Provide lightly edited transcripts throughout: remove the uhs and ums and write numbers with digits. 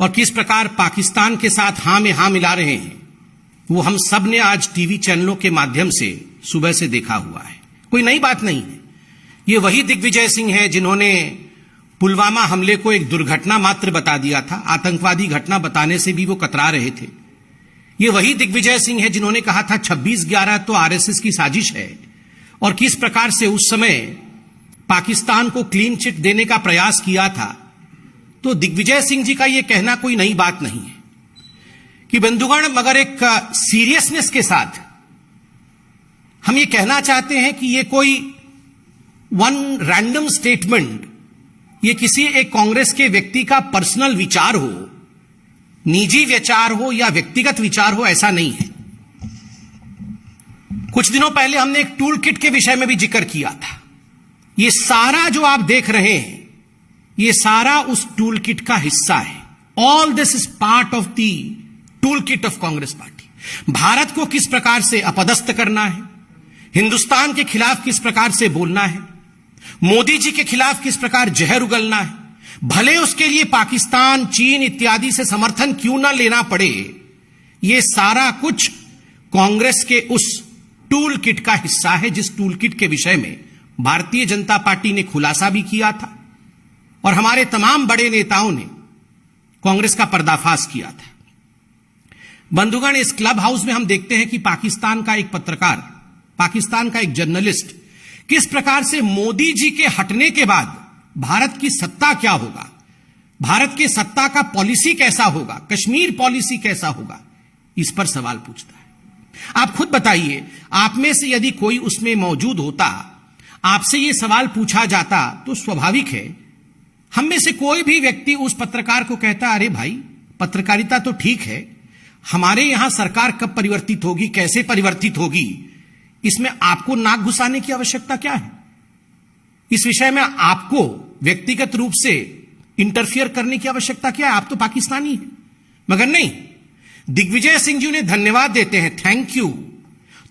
और किस प्रकार पाकिस्तान के साथ हां में हां मिला रहे हैं, वो हम सब ने आज टीवी चैनलों के माध्यम से सुबह से देखा हुआ है। कोई नई बात नहीं है। ये वही दिग्विजय सिंह है जिन्होंने पुलवामा हमले को एक दुर्घटना मात्र बता दिया था, आतंकवादी घटना बताने से भी वो कतरा रहे थे। ये वही दिग्विजय सिंह है जिन्होंने कहा था 26/11 तो आरएसएस की साजिश है, और किस प्रकार से उस समय पाकिस्तान को क्लीन चिट देने का प्रयास किया था। तो दिग्विजय सिंह जी का यह कहना कोई नई बात नहीं है कि बंधुगण, मगर एक सीरियसनेस के साथ हम ये कहना चाहते हैं कि ये कोई वन रैंडम स्टेटमेंट, ये किसी एक कांग्रेस के व्यक्ति का पर्सनल विचार हो, निजी विचार हो या व्यक्तिगत विचार हो, ऐसा नहीं है। कुछ दिनों पहले हमने एक टूल किट के विषय में भी जिक्र किया था। ये सारा जो आप देख रहे हैं, ये सारा उस टूल किट का हिस्सा है। All this is part of the tool kit of Congress party. Bharat को किस प्रकार से अपदस्थ करना है, हिंदुस्तान के खिलाफ किस प्रकार से बोलना है, मोदी जी के खिलाफ किस प्रकार जहर उगलना है, भले उसके लिए पाकिस्तान, चीन इत्यादि से समर्थन क्यों ना लेना पड़े, यह सारा कुछ कांग्रेस के उस टूल किट का हिस्सा है, जिस टूल किट के विषय में भारतीय जनता पार्टी ने खुलासा भी किया था और हमारे तमाम बड़े नेताओं ने कांग्रेस का पर्दाफाश किया था। बंधुगण, इस क्लब हाउस में हम देखते हैं कि पाकिस्तान का एक पत्रकार, पाकिस्तान का एक जर्नलिस्ट किस प्रकार से मोदी जी के हटने के बाद भारत की सत्ता क्या होगा, भारत के सत्ता का पॉलिसी कैसा होगा, कश्मीर पॉलिसी कैसा होगा, इस पर सवाल पूछता है। आप खुद बताइए, आप में से यदि कोई उसमें मौजूद होता, आपसे यह सवाल पूछा जाता, तो स्वाभाविक है हम में से कोई भी व्यक्ति उस पत्रकार को कहता, अरे भाई पत्रकारिता तो ठीक है, हमारे यहां सरकार कब परिवर्तित होगी, कैसे परिवर्तित होगी, इसमें आपको नाक घुसाने की आवश्यकता क्या है, इस विषय में आपको व्यक्तिगत रूप से इंटरफियर करने की आवश्यकता क्या है, आप तो पाकिस्तानी हैं। मगर नहीं, दिग्विजय सिंह जी उन्हें धन्यवाद देते हैं, थैंक यू,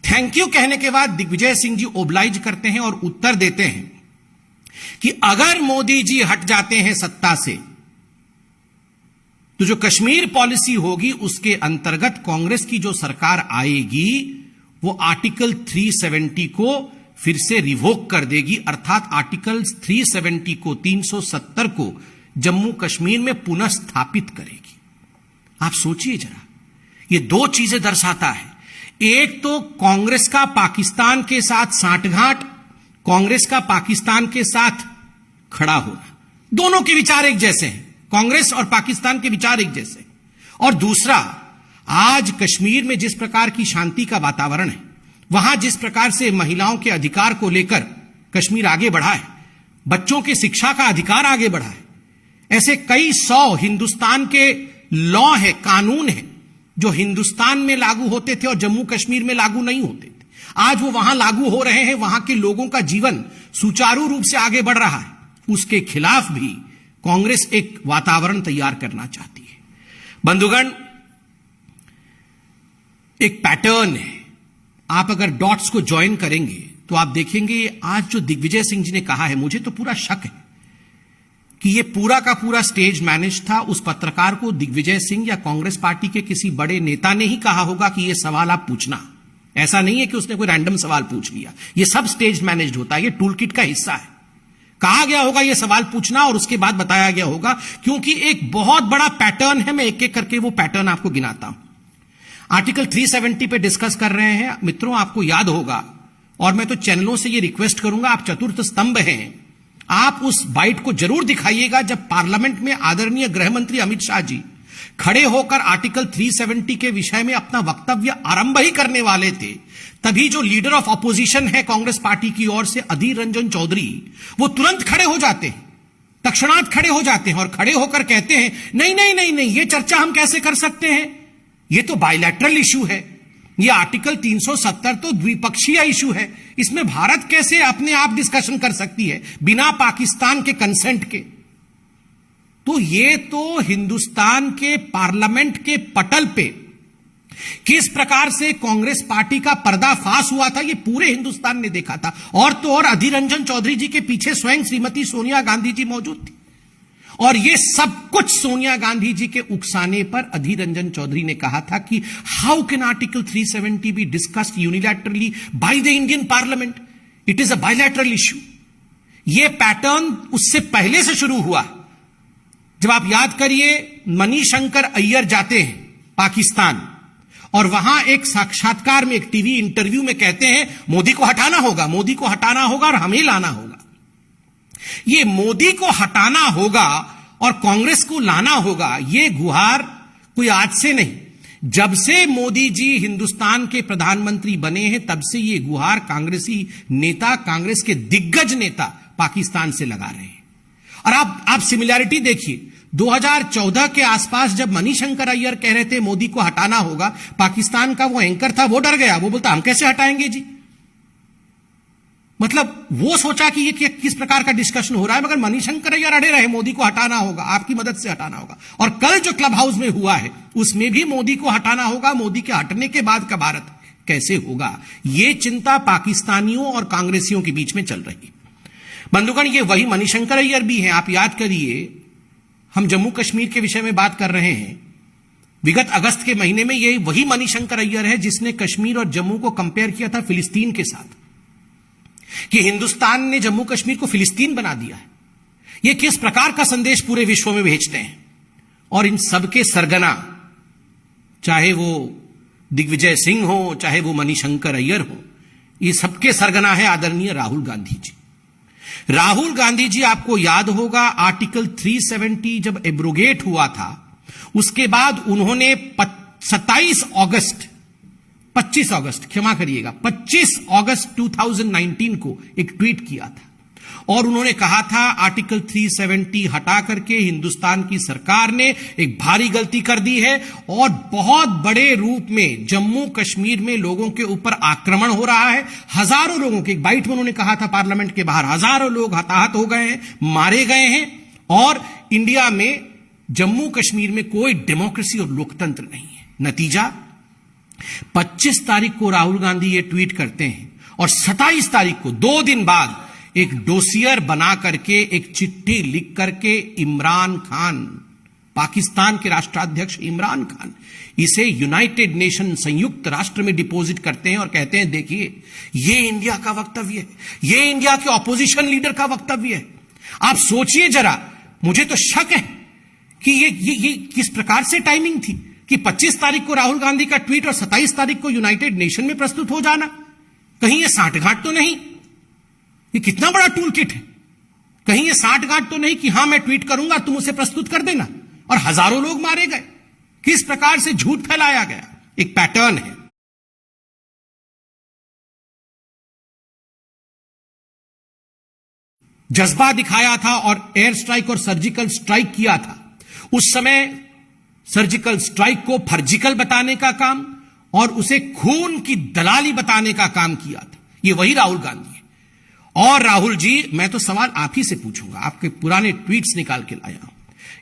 थैंक यू कहने के बाद दिग्विजय सिंह जी ओब्लाइज करते हैं और उत्तर देते हैं कि अगर मोदी जी हट जाते हैं सत्ता से, तो जो कश्मीर पॉलिसी होगी उसके अंतर्गत कांग्रेस की जो सरकार आएगी वो आर्टिकल 370 को फिर से रिवोक कर देगी, अर्थात आर्टिकल 370 को, 370 को जम्मू कश्मीर में पुनः स्थापित करेगी। आप सोचिए जरा, ये दो चीजें दर्शाता है। एक तो कांग्रेस का पाकिस्तान के साथ सांठगांठ, कांग्रेस का पाकिस्तान के साथ खड़ा होना, दोनों के विचार एक जैसे हैं, कांग्रेस और पाकिस्तान के विचार एक जैसे। और दूसरा, आज कश्मीर में जिस प्रकार की शांति का वातावरण है, वहां जिस प्रकार से महिलाओं के अधिकार को लेकर कश्मीर आगे बढ़ा है, बच्चों की शिक्षा का अधिकार आगे बढ़ा है, ऐसे कई सौ हिंदुस्तान के लॉ है, कानून है, जो हिंदुस्तान में लागू होते थे और जम्मू कश्मीर में लागू नहीं होते थे, आज वो वहां लागू हो रहे हैं, वहां के लोगों का जीवन सुचारू रूप से आगे बढ़ रहा है। उसके खिलाफ भी कांग्रेस एक वातावरण तैयार करना चाहती है। बंधुगण, एक पैटर्न है, आप अगर डॉट्स को ज्वाइन करेंगे तो आप देखेंगे आज जो दिग्विजय सिंह जी ने कहा है, मुझे तो पूरा शक है कि यह पूरा का पूरा स्टेज मैनेज था। उस पत्रकार को दिग्विजय सिंह या कांग्रेस पार्टी के किसी बड़े नेता ने ही कहा होगा कि यह सवाल आप पूछना, ऐसा नहीं है कि उसने कोई रैंडम सवाल पूछ लिया, यह सब स्टेज मैनेज होता है, यह टूल किट का हिस्सा है। कहा गया होगा यह सवाल पूछना और उसके बाद बताया गया होगा, क्योंकि एक बहुत बड़ा पैटर्न है। मैं एक एक करके वो पैटर्न आपको गिनाता हूं। आर्टिकल 370 पे डिस्कस कर रहे हैं मित्रों, आपको याद होगा, और मैं तो चैनलों से ये रिक्वेस्ट करूंगा, आप चतुर्थ स्तंभ हैं, आप उस बाइट को जरूर दिखाइएगा जब पार्लियामेंट में आदरणीय गृह मंत्री अमित शाह जी खड़े होकर आर्टिकल 370 के विषय में अपना वक्तव्य आरंभ ही करने वाले थे, तभी जो लीडर ऑफ अपोजिशन है कांग्रेस पार्टी की ओर से अधीर रंजन चौधरी, वो तुरंत खड़े हो जाते हैं, तत्क्षणात खड़े हो जाते हैं और खड़े होकर कहते हैं, नहीं नहीं नहीं नहीं, ये चर्चा हम कैसे कर सकते हैं, ये तो बायलैटरल इशू है, ये आर्टिकल 370 तो द्विपक्षीय इशू है, इसमें भारत कैसे अपने आप डिस्कशन कर सकती है बिना पाकिस्तान के कंसेंट के। तो ये तो हिंदुस्तान के पार्लियामेंट के पटल पे किस प्रकार से कांग्रेस पार्टी का पर्दाफाश हुआ था, ये पूरे हिंदुस्तान ने देखा था। और तो और अधीर रंजन चौधरी जी के पीछे स्वयं श्रीमती सोनिया गांधी जी मौजूद थी। और ये सब कुछ सोनिया गांधी जी के उकसाने पर अधीर रंजन चौधरी ने कहा था कि how can article 370 be discussed unilaterally by the Indian parliament, it is a bilateral issue. यह पैटर्न उससे पहले से शुरू हुआ। जब आप याद करिए, मणिशंकर अय्यर जाते हैं पाकिस्तान और वहां एक साक्षात्कार में, एक टीवी इंटरव्यू में कहते हैं मोदी को हटाना होगा, मोदी को हटाना होगा और हमें लाना होगा। ये मोदी को हटाना होगा और कांग्रेस को लाना होगा, ये गुहार कोई आज से नहीं, जब से मोदी जी हिंदुस्तान के प्रधानमंत्री बने हैं तब से ये गुहार कांग्रेसी नेता, कांग्रेस के दिग्गज नेता पाकिस्तान से लगा रहे हैं। और आप सिमिलैरिटी देखिए, 2014 के आसपास जब मणिशंकर अय्यर कह रहे थे मोदी को हटाना होगा, पाकिस्तान का वो एंकर था, वो डर गया, वो बोलता हम कैसे हटाएंगे जी। मतलब वो सोचा कि ये किस प्रकार का डिस्कशन हो रहा है, मगर मणिशंकर अय्यर अड़े रहे मोदी को हटाना होगा, आपकी मदद से हटाना होगा। और कल जो क्लब हाउस में हुआ है उसमें भी मोदी को हटाना होगा, मोदी के हटने के बाद का भारत कैसे होगा, ये चिंता पाकिस्तानियों और कांग्रेसियों के बीच में चल रही। बंधुगण, ये वही मणिशंकर अय्यर भी हैं। आप याद करिए, हम जम्मू कश्मीर के विषय में बात कर रहे हैं। विगत अगस्त के महीने में ये वही मणिशंकर अय्यर है जिसने कश्मीर और जम्मू को कंपेयर किया था फिलिस्तीन के साथ, कि हिंदुस्तान ने जम्मू कश्मीर को फिलिस्तीन बना दिया है। ये किस प्रकार का संदेश पूरे विश्व में भेजते हैं। और इन सबके सरगना, चाहे वो दिग्विजय सिंह हो, चाहे वो मणिशंकर अय्यर हो, ये सबके सरगना है आदरणीय राहुल गांधी जी। राहुल गांधी जी, आपको याद होगा, आर्टिकल 370 जब एब्रोगेट हुआ था, उसके बाद उन्होंने 25 अगस्त 2019 को एक ट्वीट किया था और उन्होंने कहा था आर्टिकल 370 हटा करके हिंदुस्तान की सरकार ने एक भारी गलती कर दी है और बहुत बड़े रूप में जम्मू कश्मीर में लोगों के ऊपर आक्रमण हो रहा है। हजारों लोगों के, एक बाइट में उन्होंने कहा था पार्लियामेंट के बाहर, हजारों लोग हताहत हो गए हैं, मारे गए हैं और इंडिया में, जम्मू कश्मीर में कोई डेमोक्रेसी और लोकतंत्र नहीं है। नतीजा, 25 तारीख को राहुल गांधी ये ट्वीट करते हैं और 27 तारीख को, 2 दिन बाद, एक डोसियर बना करके, एक चिट्ठी लिख करके इमरान खान, पाकिस्तान के राष्ट्राध्यक्ष इमरान खान, इसे यूनाइटेड नेशन, संयुक्त राष्ट्र में डिपॉजिट करते हैं और कहते हैं देखिए ये इंडिया का वक्तव्य है, ये इंडिया के ऑपोजिशन लीडर का वक्तव्य है। आप सोचिए जरा, मुझे तो शक है कि ये किस प्रकार से टाइमिंग थी कि 25 तारीख को राहुल गांधी का ट्वीट और 27 तारीख को यूनाइटेड नेशन में प्रस्तुत हो जाना। कहीं ये साठगांठ तो नहीं? ये कितना बड़ा टूल किट है। कहीं ये साठगांठ तो नहीं कि हां मैं ट्वीट करूंगा तुम उसे प्रस्तुत कर देना, और हजारों लोग मारे गए। किस प्रकार से झूठ फैलाया गया, एक पैटर्न है। जज्बा दिखाया था और एयर स्ट्राइक और सर्जिकल स्ट्राइक किया था। उस समय सर्जिकल स्ट्राइक को फर्जिकल बताने का काम और उसे खून की दलाली बताने का काम किया था। ये वही राहुल गांधी है। और राहुल जी, मैं तो सवाल आप ही से पूछूंगा, आपके पुराने ट्वीट्स निकाल के लाया हूं।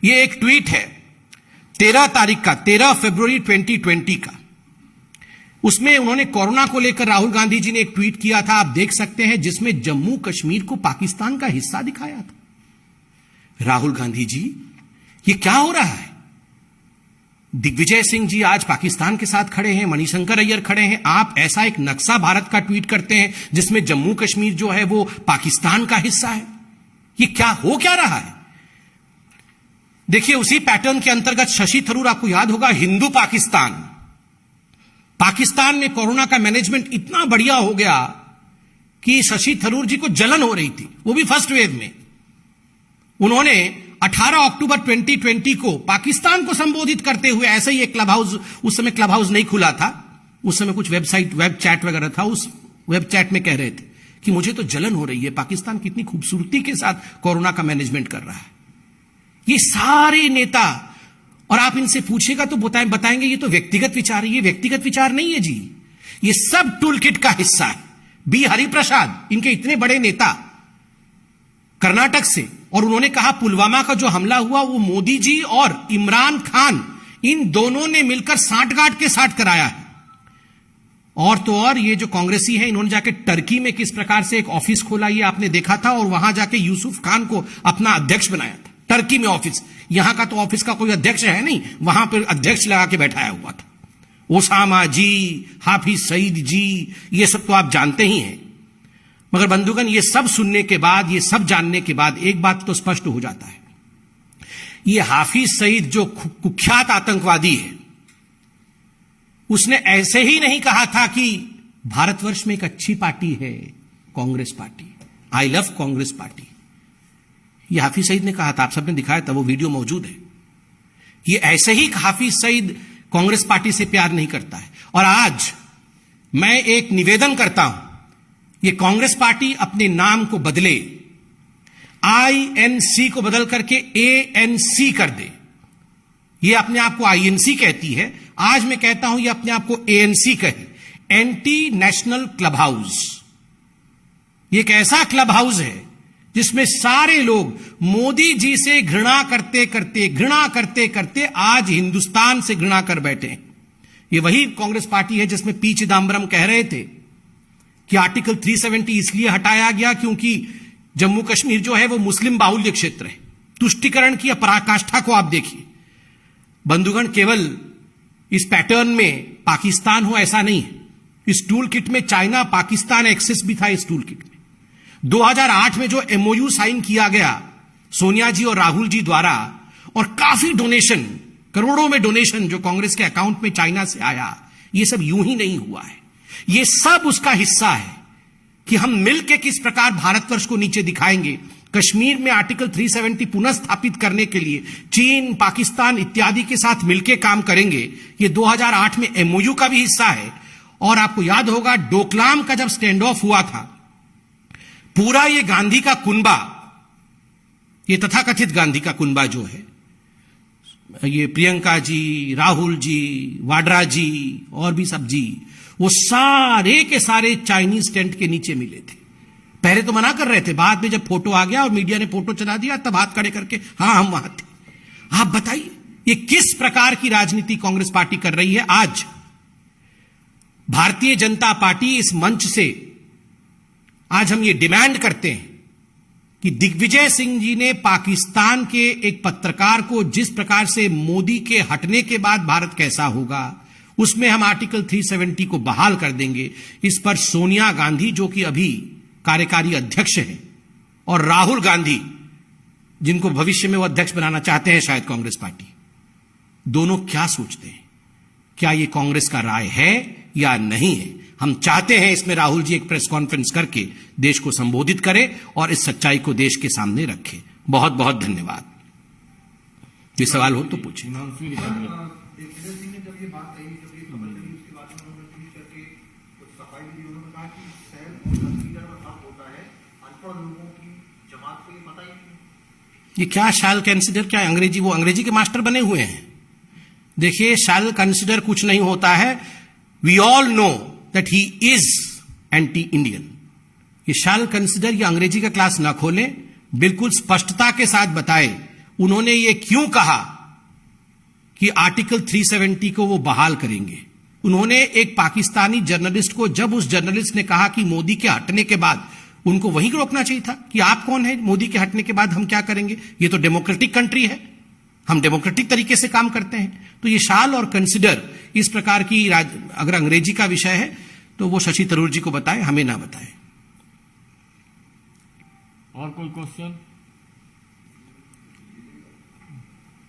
ये एक ट्वीट है 13 तारीख का, 13 फरवरी 2020 का। उसमें उन्होंने कोरोना को लेकर राहुल गांधी जी ने एक ट्वीट किया था, आप देख सकते हैं, जिसमें जम्मू कश्मीर को पाकिस्तान का हिस्सा दिखाया था। राहुल गांधी जी, ये क्या हो रहा है? दिग्विजय सिंह जी आज पाकिस्तान के साथ खड़े हैं, मणिशंकर अय्यर खड़े हैं, आप ऐसा एक नक्शा भारत का ट्वीट करते हैं जिसमें जम्मू कश्मीर जो है वो पाकिस्तान का हिस्सा है। ये क्या हो क्या रहा है? देखिए, उसी पैटर्न के अंतर्गत शशि थरूर, आपको याद होगा, हिंदू पाकिस्तान में कोरोना का मैनेजमेंट इतना बढ़िया हो गया कि शशि थरूर जी को जलन हो रही थी, वो भी फर्स्ट वेव में। उन्होंने 18 अक्टूबर 2020 को पाकिस्तान को संबोधित करते हुए, ऐसे ही एक क्लब हाउस, उस समय क्लब हाउस नहीं खुला था, उस समय कुछ वेबसाइट, वेब चैट वगैरह था, उस वेब चैट में कह रहे थे कि मुझे तो जलन हो रही है, पाकिस्तान कितनी खूबसूरती के साथ कोरोना का मैनेजमेंट कर रहा है। ये सारे नेता, और आप इनसे पूछेगा तो बताएंगे ये तो व्यक्तिगत विचार है। ये व्यक्तिगत विचार नहीं है जी, ये सब टूलकिट का हिस्सा है। बी हरिप्रसाद, इनके इतने बड़े नेता, कर्नाटक से, और उन्होंने कहा पुलवामा का जो हमला हुआ वो मोदी जी और इमरान खान, इन दोनों ने मिलकर साठगांठ के साथ कराया है। और तो और ये जो कांग्रेसी है, इन्होंने जाके टर्की में किस प्रकार से एक ऑफिस खोला, ये आपने देखा था, और वहां जाके यूसुफ खान को अपना अध्यक्ष बनाया था। टर्की में ऑफिस, यहां का तो ऑफिस का कोई अध्यक्ष है नहीं, वहां पर अध्यक्ष लगा के बैठाया हुआ था। ओसामा जी, हाफिज सईद जी, ये सब तो आप जानते ही हैं। मगर बंधुगण, ये सब सुनने के बाद, ये सब जानने के बाद एक बात तो स्पष्ट हो जाता है, ये हाफिज सईद जो कुख्यात आतंकवादी है, उसने ऐसे ही नहीं कहा था कि भारतवर्ष में एक अच्छी पार्टी है Congress party, I love Congress party. ये हाफिज सईद ने कहा था, आप सबने दिखाया था, वो वीडियो मौजूद है। ये ऐसे ही हाफिज सईद कांग्रेस पार्टी से प्यार नहीं करता है। और आज मैं एक निवेदन करता हूं, ये कांग्रेस पार्टी अपने नाम को बदले, INC को बदल करके ANC कर दे। ये अपने आप को INC कहती है, आज मैं कहता हूं ये अपने आप को ANC कहे, एंटी नेशनल क्लब हाउस। ये एक ऐसा क्लब हाउस है जिसमें सारे लोग मोदी जी से घृणा करते करते आज हिंदुस्तान से घृणा कर बैठे हैं। ये वही कांग्रेस पार्टी है जिसमें पी चिदम्बरम कह रहे थे कि आर्टिकल 370 इसलिए हटाया गया क्योंकि जम्मू कश्मीर जो है वो मुस्लिम बाहुल्य क्षेत्र है। तुष्टिकरण की पराकाष्ठा को आप देखिए बंधुगण, केवल इस पैटर्न में पाकिस्तान हो ऐसा नहीं है। इस टूल किट में चाइना पाकिस्तान एक्सेस भी था। इस टूल किट में 2008 में जो MOU साइन किया गया सोनिया जी और राहुल जी द्वारा, और काफी डोनेशन, करोड़ों में डोनेशन जो कांग्रेस के अकाउंट में चाइना से आया, ये सब यूं ही नहीं हुआ है। ये सब उसका हिस्सा है कि हम मिलकर किस प्रकार भारतवर्ष को नीचे दिखाएंगे। कश्मीर में आर्टिकल 370 पुनः स्थापित करने के लिए चीन, पाकिस्तान इत्यादि के साथ मिलकर काम करेंगे। ये 2008 में MOU का भी हिस्सा है। और आपको याद होगा डोकलाम का जब स्टैंड ऑफ हुआ था, पूरा ये गांधी का कुनबा, ये तथाकथित गांधी का कुनबा जो है, ये प्रियंका जी, राहुल जी, वाड्रा जी और भी सब जी, वो सारे के सारे चाइनीज टेंट के नीचे मिले थे। पहले तो मना कर रहे थे, बाद में जब फोटो आ गया और मीडिया ने फोटो चला दिया तब हाथ खड़े करके हाँ हम वहां थे। आप बताइए ये किस प्रकार की राजनीति कांग्रेस पार्टी कर रही है। आज भारतीय जनता पार्टी इस मंच से आज हम ये डिमांड करते हैं कि दिग्विजय सिंह जी ने पाकिस्तान के एक पत्रकार को जिस प्रकार से मोदी के हटने के बाद भारत कैसा होगा, उसमें हम आर्टिकल 370 को बहाल कर देंगे। इस पर सोनिया गांधी जो कि अभी कार्यकारी अध्यक्ष है, और राहुल गांधी जिनको भविष्य में वो अध्यक्ष बनाना चाहते हैं शायद कांग्रेस पार्टी, दोनों क्या सोचते हैं? क्या ये कांग्रेस का राय है या नहीं है? हम चाहते हैं इसमें राहुल जी एक प्रेस कॉन्फ्रेंस करके देश को संबोधित करें और इस सच्चाई को देश के सामने रखें। बहुत बहुत धन्यवाद। ये सवाल हो तो पूछें। ये क्या शैल कंसिडर, क्या अंग्रेजी, वो अंग्रेजी के मास्टर बने हुए हैं। देखिए शैल कंसिडर कुछ नहीं होता है। We all know that he is anti Indian. ये शैल कंसिडर, ये अंग्रेजी का क्लास ना खोलें, बिल्कुल स्पष्टता के साथ बताए उन्होंने ये क्यों कहा कि आर्टिकल 370 को वो बहाल करेंगे। उन्होंने एक पाकिस्तानी जर्नलिस्ट को, जब उस जर्नलिस्ट ने कहा कि मोदी के हटने के बाद, उनको वहीं रोकना चाहिए था कि आप कौन है, मोदी के हटने के बाद हम क्या करेंगे, ये तो डेमोक्रेटिक कंट्री है, हम डेमोक्रेटिक तरीके से काम करते हैं। तो ये शाल और कंसिडर इस प्रकार की अगर अंग्रेजी का विषय है तो वो शशि थरूर जी को बताएं, हमें ना बताएं। और कोई question?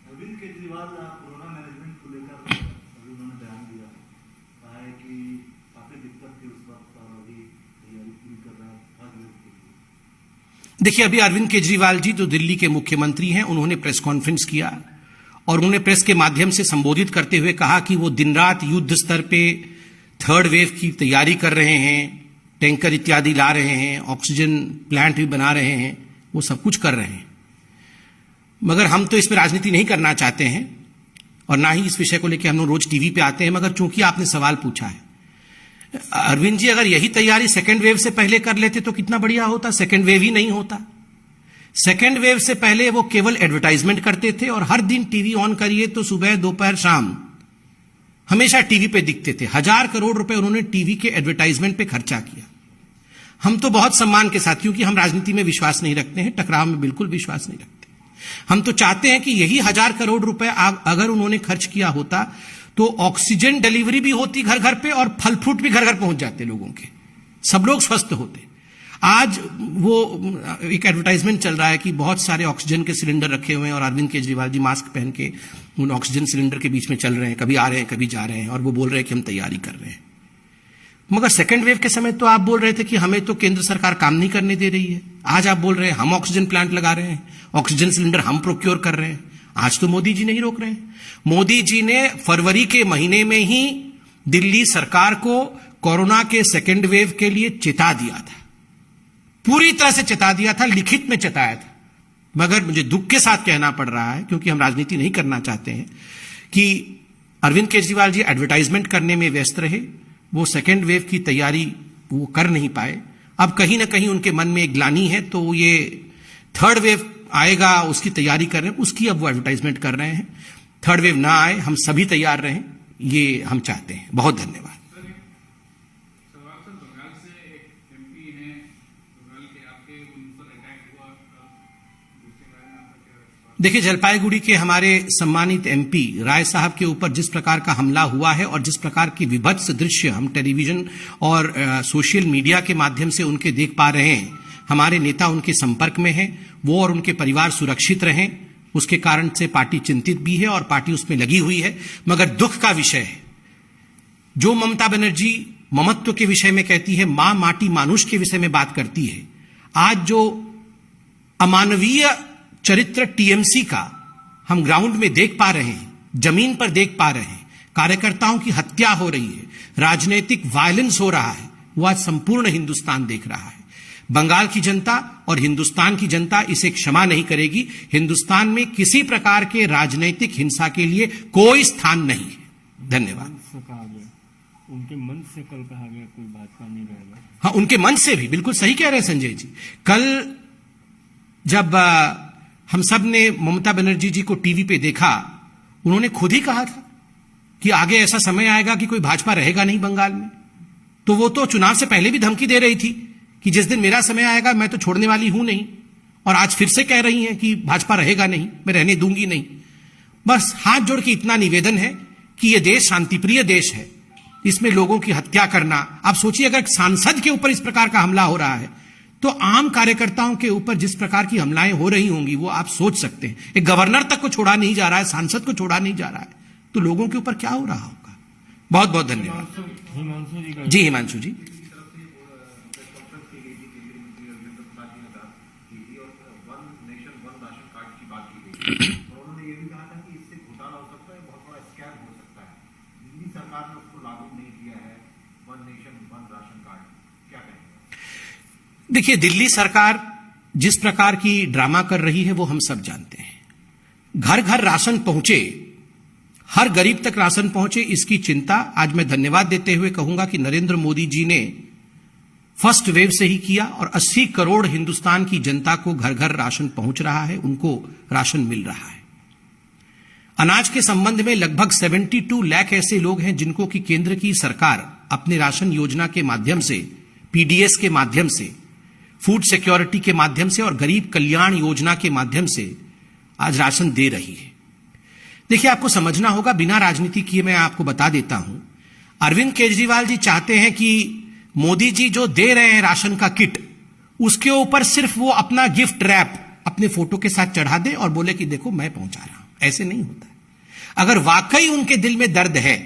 Arvind Kejriwal corona management को लेकर अभी उन्होंने बयान दिया, कहा है कि काफी दिक्कत थी उस वक्त और अभी तैयारी पूरी कर रहा है। देखिए अभी अरविंद केजरीवाल जी जो दिल्ली के मुख्यमंत्री हैं, उन्होंने प्रेस कॉन्फ्रेंस किया और उन्होंने प्रेस के माध्यम से संबोधित करते हुए कहा कि वो दिन रात युद्ध स्तर पे थर्ड वेव की तैयारी कर रहे हैं, टैंकर इत्यादि ला रहे हैं, ऑक्सीजन प्लांट भी बना रहे हैं, वो सब कुछ कर रहे हैं। मगर हम तो इसमें राजनीति नहीं करना चाहते हैं और ना ही इस विषय को लेकर हम लोग रोज टीवी पे आते हैं। मगर चूंकि आपने सवाल पूछा है, अरविंद जी अगर यही तैयारी सेकेंड वेव से पहले कर लेते तो कितना बढ़िया होता। सेकेंड वेव ही नहीं होता। सेकेंड वेव से पहले वो केवल एडवर्टाइजमेंट करते थे और हर दिन टीवी ऑन करिए तो सुबह दोपहर शाम हमेशा टीवी पे दिखते थे। 1000 करोड़ रुपए उन्होंने टीवी के एडवर्टाइजमेंट पे खर्चा किया। हम तो बहुत सम्मान के साथ, क्योंकि हम राजनीति में विश्वास नहीं रखते हैं, टकराव में बिल्कुल विश्वास नहीं रखते, हम तो चाहते हैं कि यही 1,000 करोड़ रुपए अगर उन्होंने खर्च किया होता तो ऑक्सीजन डिलीवरी भी होती घर घर पे और फल फ्रूट भी घर घर पहुंच जाते लोगों के, सब लोग स्वस्थ होते। आज वो एक एडवर्टाइजमेंट चल रहा है कि बहुत सारे ऑक्सीजन के सिलेंडर रखे हुए हैं और अरविंद केजरीवाल जी मास्क पहन के उन ऑक्सीजन सिलेंडर के बीच में चल रहे हैं, कभी आ रहे हैं कभी जा रहे हैं, और वो बोल रहे हैं कि हम तैयारी कर रहे हैं। मगर सेकेंड वेव के समय तो आप बोल रहे थे कि हमें तो केंद्र सरकार काम नहीं करने दे रही है। आज आप बोल रहे हैं हम ऑक्सीजन प्लांट लगा रहे हैं, ऑक्सीजन सिलेंडर हम प्रोक्योर कर रहे हैं। आज तो मोदी जी नहीं रोक रहे हैं। मोदी जी ने फरवरी के महीने में ही दिल्ली सरकार को कोरोना के सेकेंड वेव के लिए चेता दिया था, पूरी तरह से चेता दिया था, लिखित में चेताया था। मगर मुझे दुख के साथ कहना पड़ रहा है, क्योंकि हम राजनीति नहीं करना चाहते हैं, कि अरविंद केजरीवाल जी एडवर्टाइजमेंट करने में व्यस्त रहे, वो सेकेंड वेव की तैयारी वो कर नहीं पाए। अब कहीं ना कहीं उनके मन में एक ग्लानि है, तो ये थर्ड वेव आएगा उसकी तैयारी कर रहे हैं, उसकी अब वो एडवर्टाइजमेंट कर रहे हैं। थर्ड वेव ना आए, हम सभी तैयार रहें, ये हम चाहते हैं। बहुत धन्यवाद। देखिए, जलपाईगुड़ी के हमारे सम्मानित एमपी राय साहब के ऊपर जिस प्रकार का हमला हुआ है और जिस प्रकार की विभत्स दृश्य हम टेलीविजन और सोशल मीडिया के माध्यम से उनके देख पा रहे हैं, हमारे नेता उनके संपर्क में हैं, वो और उनके परिवार सुरक्षित रहें, उसके कारण से पार्टी चिंतित भी है और पार्टी उसमें लगी हुई है। मगर दुख का विषय है, जो ममता बनर्जी ममत्व के विषय में कहती है, मां माटी मानुष के विषय में बात करती है, आज जो अमानवीय चरित्र टीएमसी का हम ग्राउंड में देख पा रहे हैं, जमीन पर देख पा रहे हैं, कार्यकर्ताओं की हत्या हो रही है, राजनीतिक वायलेंस हो रहा है, वो आज संपूर्ण हिंदुस्तान देख रहा है। बंगाल की जनता और हिंदुस्तान की जनता इसे क्षमा नहीं करेगी। हिंदुस्तान में किसी प्रकार के राजनीतिक हिंसा के लिए कोई स्थान नहीं है। धन्यवाद। उनके मन से कल कहा गया कोई भाजपा नहीं रहेगा। हाँ, उनके मन से भी बिल्कुल सही कह रहे हैं संजय जी। कल जब हम सब ने ममता बनर्जी जी को टीवी पे देखा, उन्होंने खुद ही कहा था कि आगे ऐसा समय आएगा कि कोई भाजपा रहेगा नहीं बंगाल में। तो वो तो चुनाव से पहले भी धमकी दे रही थी कि जिस दिन मेरा समय आएगा मैं तो छोड़ने वाली हूं नहीं, और आज फिर से कह रही हैं कि भाजपा रहेगा नहीं, मैं रहने दूंगी नहीं। बस हाथ जोड़ के इतना निवेदन है कि यह देश शांतिप्रिय देश है, इसमें लोगों की हत्या करना, आप सोचिए अगर सांसद के ऊपर इस प्रकार का हमला हो रहा है तो आम कार्यकर्ताओं के ऊपर जिस प्रकार की हमलाएं हो रही होंगी वो आप सोच सकते हैं। एक गवर्नर तक को छोड़ा नहीं जा रहा है, सांसद को छोड़ा नहीं जा रहा है, तो लोगों के ऊपर क्या हो रहा होगा। बहुत बहुत धन्यवाद। जी हिमांशु जी। उन्होंने ये भी कहा था कि इससे घोटाला हो सकता है, बहुत बड़ा स्कैम हो सकता है। दिल्ली सरकार ने उसको लागू नहीं किया है, one nation one ration card, क्या कहेंगे? देखिए, दिल्ली सरकार जिस प्रकार की ड्रामा कर रही है वो हम सब जानते हैं। घर घर राशन पहुंचे, हर गरीब तक राशन पहुंचे, इसकी चिंता आज मैं धन्यवाद देते हुए कहूंगा कि नरेंद्र मोदी जी ने फर्स्ट वेव से ही किया और 80 करोड़ हिंदुस्तान की जनता को घर घर राशन पहुंच रहा है, उनको राशन मिल रहा है। अनाज के संबंध में लगभग 72 लाख ऐसे लोग हैं जिनको कि केंद्र की सरकार अपने राशन योजना के माध्यम से, पीडीएस के माध्यम से, फूड सिक्योरिटी के माध्यम से और गरीब कल्याण योजना के माध्यम से आज राशन दे रही है। देखिए, आपको समझना होगा, बिना राजनीति किए मैं आपको बता देता हूं, अरविंद केजरीवाल जी चाहते हैं कि मोदी जी जो दे रहे हैं राशन का किट, उसके ऊपर सिर्फ वो अपना गिफ्ट रैप अपने फोटो के साथ चढ़ा दे और बोले कि देखो मैं पहुंचा रहा हूं। ऐसे नहीं होता। अगर वाकई उनके दिल में दर्द है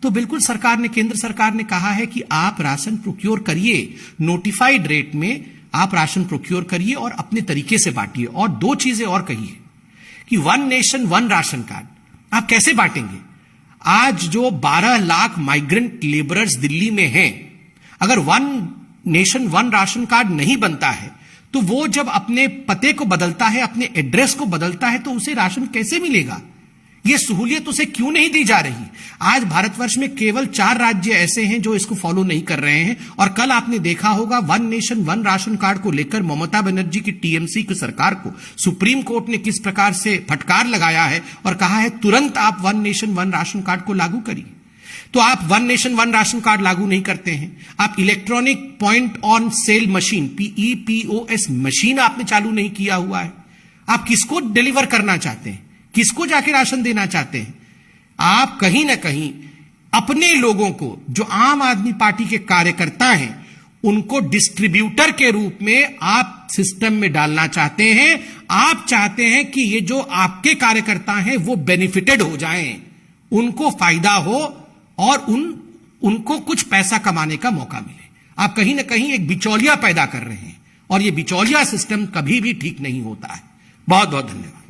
तो बिल्कुल सरकार ने, केंद्र सरकार ने कहा है कि आप राशन प्रोक्योर करिए, नोटिफाइड रेट में आप राशन प्रोक्योर करिए और अपने तरीके से बांटिए। और दो चीजें और कही है कि one nation one ration card आप कैसे बांटेंगे। आज जो 12 लाख माइग्रेंट लेबरर्स दिल्ली में हैं, अगर one nation one ration card नहीं बनता है तो वो जब अपने पते को बदलता है, अपने एड्रेस को बदलता है, तो उसे राशन कैसे मिलेगा। ये सहूलियत उसे क्यों नहीं दी जा रही। आज भारतवर्ष में केवल 4 राज्य ऐसे हैं जो इसको फॉलो नहीं कर रहे हैं। और कल आपने देखा होगा one nation one ration card को लेकर ममता बनर्जी की टीएमसी की सरकार को सुप्रीम कोर्ट ने किस प्रकार से फटकार लगाया है और कहा है तुरंत आप one nation one ration card को लागू करिए। तो आप one nation one ration card लागू नहीं करते हैं, आप electronic point on sale machine, PEPOS machine आपने चालू नहीं किया हुआ है। आप किसको डिलीवर करना चाहते हैं, किसको जाके राशन देना चाहते हैं? आप कहीं ना कहीं अपने लोगों को, जो आम आदमी पार्टी के कार्यकर्ता हैं, उनको डिस्ट्रीब्यूटर के रूप में आप सिस्टम में डालना चाहते हैं। आप चाहते हैं कि ये जो आपके कार्यकर्ता हैं वो बेनिफिटेड हो जाएं, उनको फायदा हो और उनको कुछ पैसा कमाने का मौका मिले। आप कहीं ना कहीं एक बिचौलिया पैदा कर रहे हैं और ये बिचौलिया सिस्टम कभी भी ठीक नहीं होता है। बहुत बहुत धन्यवाद।